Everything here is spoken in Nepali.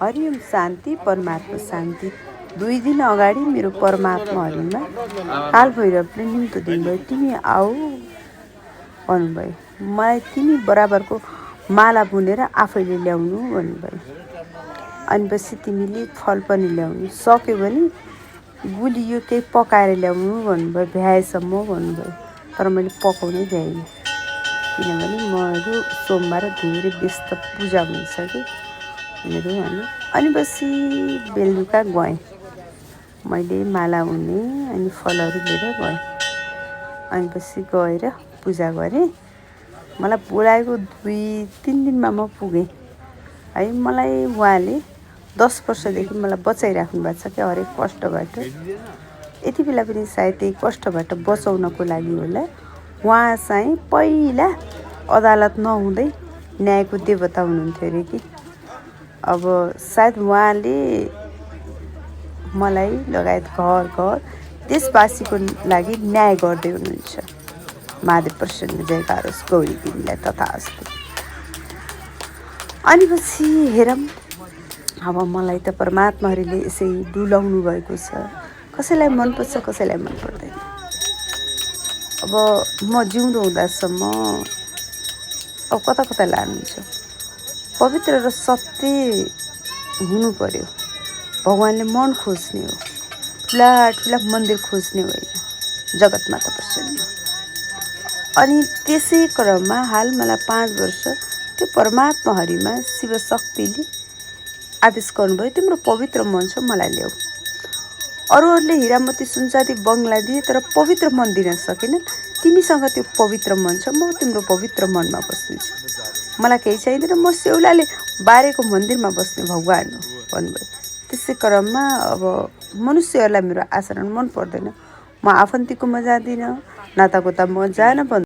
हरिओम शान्ति परमात्मा शान्ति 2 दिन अगाडि मेरो परमात्मा हरिमा कालभैरवले निम्तो दिनुभयो, तिमी आऊ भन्नुभयो। मलाई तिमी बराबरको माला बुनेर आफैले ल्याउनु भन्नुभयो। अनि पछि तिमीले फल पनि ल्याउनु, सक्यो भने गुलियो केही पकाएर ल्याउनु भन्नुभयो, भ्याएसम्म भन्नुभयो। तर मैले पकाउनै भ्याइनँ, किनभने मेरो सोमबार धेरै व्यस्त पूजा हुन्छ कि मेरो भने। अनि पछि बेलुका गएँ, मैले माला हुने अनि फलहरू लिएर गएँ। अनि पछि गएर पूजा गरेँ। मलाई बोलाएको 2-3 दिनमा म पुगेँ है। मलाई उहाँले 10 वर्षदेखि मलाई बचाइराख्नु भएको छ क्या हरेक कष्टबाट। यति बेला पनि सायद त्यही कष्टबाट बचाउनको लागि होला, उहाँ चाहिँ पहिला अदालत नहुँदै न्यायको देवता हुनुहुन्थ्यो अरे कि। अब सायद उहाँले मलाई लगायत घर घर देशवासीको लागि न्याय गर्दै हुनुहुन्छ। महादेव प्रसन्न जयकार होस्, गौरी तिमीलाई तथास्तु। अनि पछि हेरौँ, अब मलाई त परमात्माहरूले यसै डुलाउनु भएको छ। कसैलाई मनपर्छ, कसैलाई मन पर्दैन। अब म जिउँदो हुँदासम्म अब कता कता लानुहुन्छ। पवित्र र सत्य हुनु पर्यो। भगवान्ले मन खोज्ने हो, ठुला ठुला मन्दिर खोज्ने होइन, जगतमाता प्रसन्न। अनि त्यसै क्रममा हाल मलाई 5 वर्ष त्यो परमात्मा हरिमा शिवशक्तिले आदेश गर्नुभयो, तिम्रो पवित्र मन छ, मलाई ल्याऊ। अरूहरूले हिरामती सुनचाँदी बङ्गला दिए तर पवित्र मन दिन सकेनन्। तिमीसँग त्यो पवित्र मन छ, म तिम्रो पवित्र मनमा बस्नेछु। मलाई केही चाहिँदैन, म सेउलाले बारेको मन्दिरमा बस्ने भगवान् हो भन्नुभयो। त्यसै क्रममा अब मनुष्यहरूलाई मेरो आचरण मन पर्दैन। म आफन्तीकोमा जाँदिनँ, नातागोतामा जान